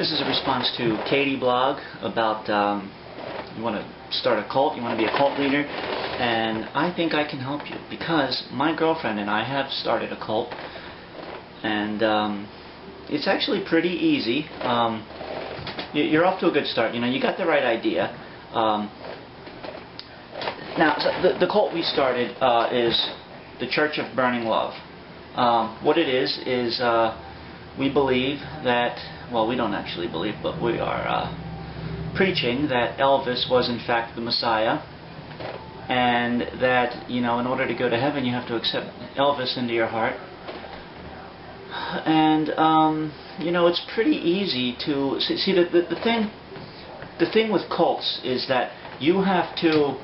This is a response to Katie blog about you want to start a cult, you want to be a cult leader, and I think I can help you because my girlfriend and I have started a cult, and it's actually pretty easy. You're off to a good start. You know, you got the right idea. Now, so the cult we started is the Church of Burning Love. What it is we believe that, well, we don't actually believe, but we are preaching that Elvis was in fact the Messiah, and that, you know, in order to go to heaven you have to accept Elvis into your heart. And you know, it's pretty easy to see the thing with cults is that you have to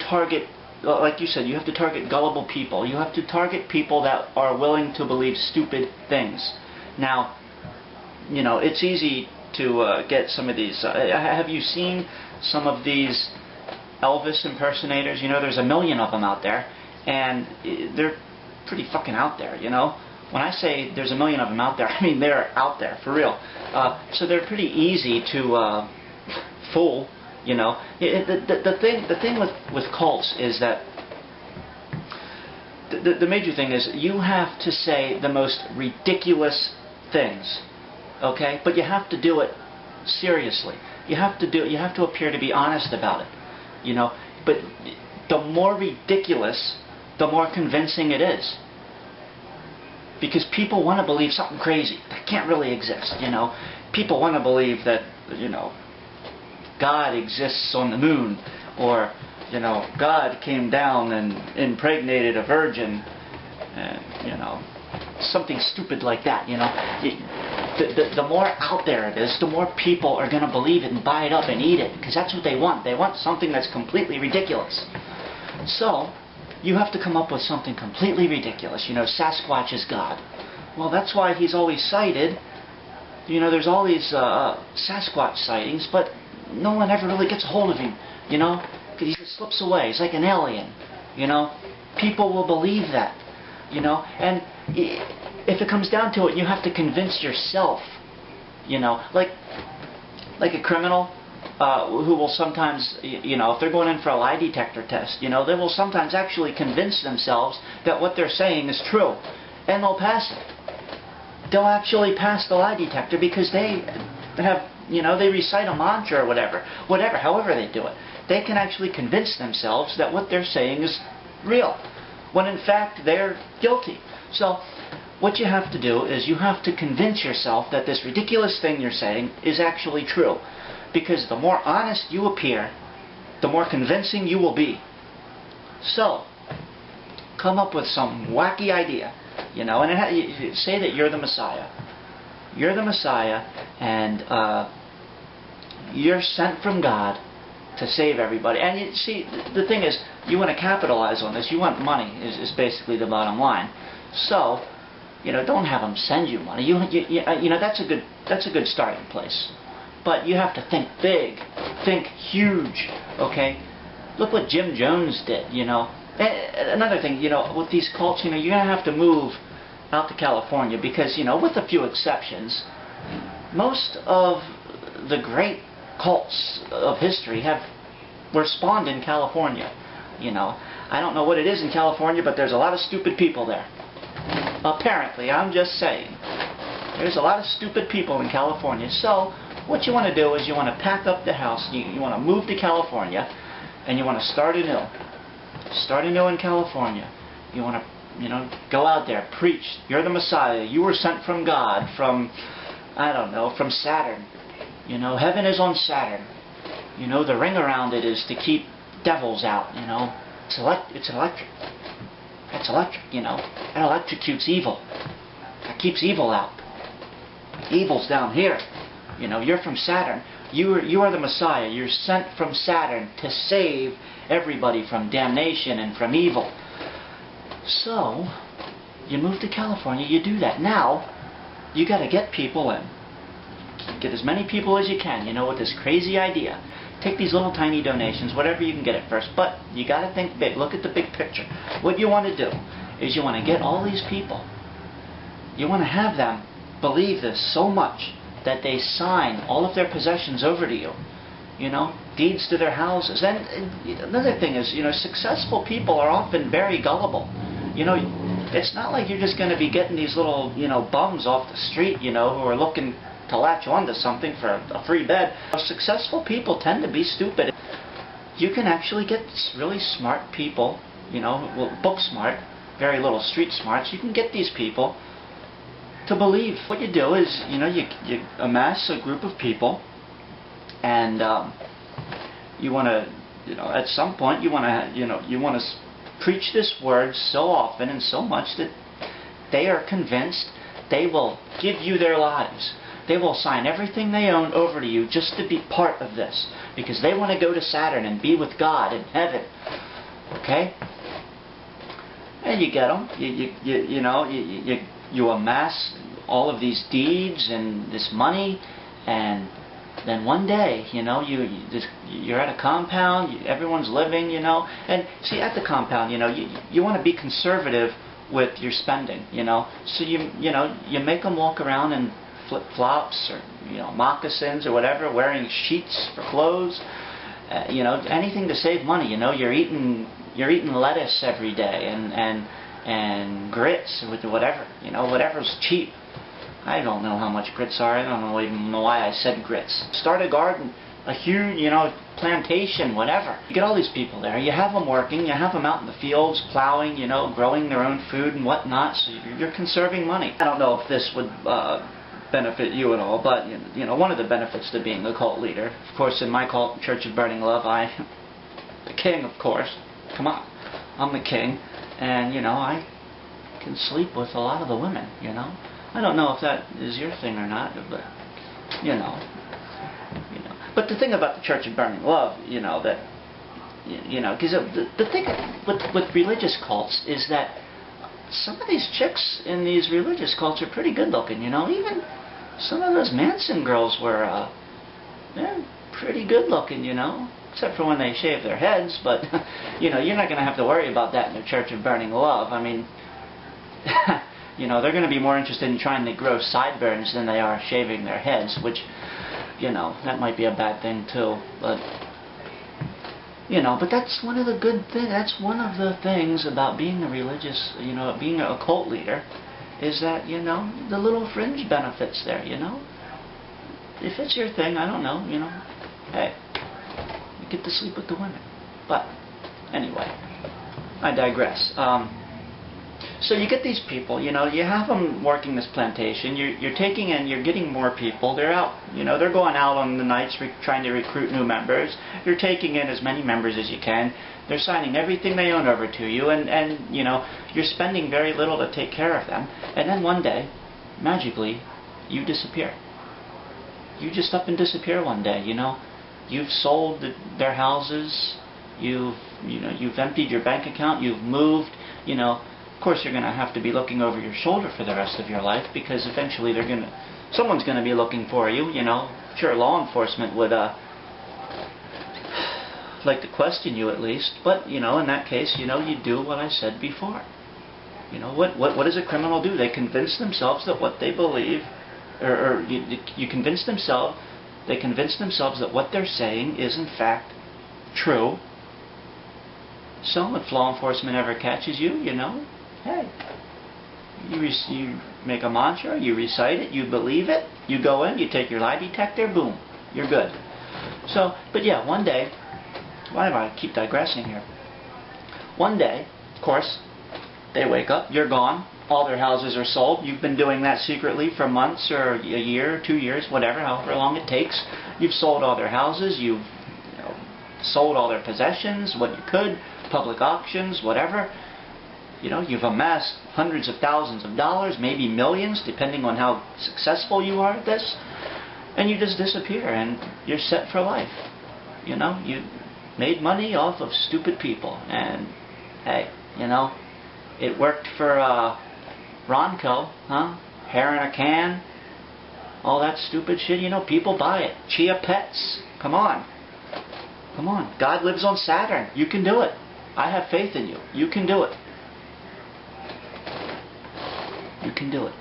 target, like you said, you have to target gullible people. You have to target people that are willing to believe stupid things. Now, you know, it's easy to get some of these. Have you seen some of these Elvis impersonators? You know, there's a million of them out there, and they're pretty fucking out there, you know. When I say there's a million of them out there, I mean they're out there, for real. So they're pretty easy to fool. You know, the thing with cults is that the major thing is you have to say the most ridiculous things, okay? But you have to do it seriously. You have to appear to be honest about it, you know. But the more ridiculous, the more convincing it is, because people want to believe something crazy that can't really exist, you know. People want to believe that, you know, God exists on the moon, or, you know, God came down and impregnated a virgin, and, you know, something stupid like that, you know. The more out there it is, the more people are going to believe it and buy it up and eat it, because that's what they want. They want something that's completely ridiculous. So, you have to come up with something completely ridiculous. You know, Sasquatch is God. Well, that's why he's always cited. You know, there's all these Sasquatch sightings, but no one ever really gets a hold of him, you know, because he just slips away. He's like an alien, you know. People will believe that, you know, and if it comes down to it, you have to convince yourself, you know, like a criminal who will sometimes, you know, if they're going in for a lie detector test, you know, they will sometimes actually convince themselves that what they're saying is true, and they'll pass it. They'll actually pass the lie detector because they have, you know, they recite a mantra or whatever, however they do it. They can actually convince themselves that what they're saying is real, when in fact they're guilty. So what you have to do is you have to convince yourself that this ridiculous thing you're saying is actually true, because the more honest you appear, the more convincing you will be. So come up with some wacky idea, you know, and you say that you're the Messiah. You're the Messiah, and you're sent from God to save everybody. And you see, the thing is, you want to capitalize on this. You want money, is basically the bottom line. So, you know, don't have them send you money. You know, that's a good starting place. But you have to think big, think huge. Okay, look what Jim Jones did. You know, another thing, you know, with these cults, you know, you're gonna have to move out to California, because, you know, with a few exceptions, most of the great cults of history were spawned in California. You know, I don't know what it is in California, but there's a lot of stupid people there. Apparently, I'm just saying. There's a lot of stupid people in California. So what you want to do is you want to pack up the house, you want to move to California, and you want to start anew. Start anew in California. You want to, you know, go out there, preach. You're the Messiah. You were sent from God, from, I don't know, from Saturn. You know, heaven is on Saturn. You know, the ring around it is to keep devils out, you know. It's electric. It's electric, you know. It electrocutes evil. It keeps evil out. Evil's down here. You know, you're from Saturn. You are the Messiah. You're sent from Saturn to save everybody from damnation and from evil. So, you move to California, you do that. Now, you got to get people in. Get as many people as you can, you know, with this crazy idea. Take these little tiny donations, whatever you can get at first, but you got to think big. Look at the big picture. What you want to do is you want to get all these people. You want to have them believe this so much that they sign all of their possessions over to you. You know, deeds to their houses. And another thing is, you know, successful people are often very gullible. You know, it's not like you're just going to be getting these little, you know, bums off the street, you know, who are looking to latch onto something for a free bed. Successful people tend to be stupid. You can actually get really smart people, you know, well, book smart, very little street smarts. You can get these people to believe. What you do is, you know, you amass a group of people, and you want to, you know, at some point you want to, you know, you want to preach this word so often and so much that they are convinced they will give you their lives. They will sign everything they own over to you just to be part of this, because they want to go to Saturn and be with God in heaven. Okay? And you get them. You know, you amass all of these deeds and this money, and then one day, you know, you're at a compound, everyone's living, you know, and see, at the compound, you know, you want to be conservative with your spending, you know, so you know, you make them walk around in flip-flops or, you know, moccasins or whatever, wearing sheets for clothes, you know, anything to save money. You know, you're eating lettuce every day and grits with whatever, you know, whatever's cheap. I don't know how much grits are. I don't even know why I said grits. Start a garden, a huge, you know, plantation, whatever. You get all these people there. You have them working. You have them out in the fields, plowing, you know, growing their own food and whatnot. So you're conserving money. I don't know if this would benefit you at all, but you know, one of the benefits to being a cult leader, of course, in my cult, Church of Burning Love, the king, of course. Come on, I'm the king, and you know, I can sleep with a lot of the women. You know. I don't know if that is your thing or not, but you know. But the thing about the Church of Burning Love, you know, that you know, because the thing with religious cults is that some of these chicks in these religious cults are pretty good looking. You know, even some of those Manson girls were they're pretty good looking. You know, except for when they shave their heads. But you know, you're not going to have to worry about that in the Church of Burning Love. I mean. You know, they're going to be more interested in trying to grow sideburns than they are shaving their heads, which, you know, that might be a bad thing too. But, you know, but that's one of the good things. That's one of the things about being a religious, you know, being a cult leader, is that, you know, the little fringe benefits there, you know. If it's your thing, I don't know, you know, hey, you get to sleep with the women. But, anyway, I digress. So you get these people, you know, you have them working this plantation, you're taking in, you're getting more people, they're out, you know, they're going out on the nights trying to recruit new members, you're taking in as many members as you can, they're signing everything they own over to you, and you know, you're spending very little to take care of them, and then one day, magically, you disappear. You just up and disappear one day, you know, you've sold their houses, you've emptied your bank account, you've moved, you know. Of course, you're going to have to be looking over your shoulder for the rest of your life, because eventually someone's going to be looking for you. You know, sure, law enforcement would like to question you at least, but you know, in that case, you know, you do what I said before. You know, what does a criminal do? They convince themselves that what they believe, or you convince themselves. They convince themselves that what they're saying is in fact true. So if law enforcement ever catches you, you know. Hey, you make a mantra, you recite it, you believe it, you go in, you take your lie detector, boom, you're good. So, but yeah, one day, why do I keep digressing here? One day, of course, they wake up, you're gone, all their houses are sold, you've been doing that secretly for months or a year, 2 years, whatever, however long it takes. You've sold all their houses, you've sold all their possessions, what you could, public auctions, whatever. You know, you've amassed hundreds of thousands of dollars, maybe millions, depending on how successful you are at this, and you just disappear, and you're set for life. You know, you made money off of stupid people, and hey, you know, it worked for Ronco, huh? Hair in a can, all that stupid shit. You know, people buy it. Chia Pets, come on. Come on, God lives on Saturn. You can do it. I have faith in you. You can do it. You can do it.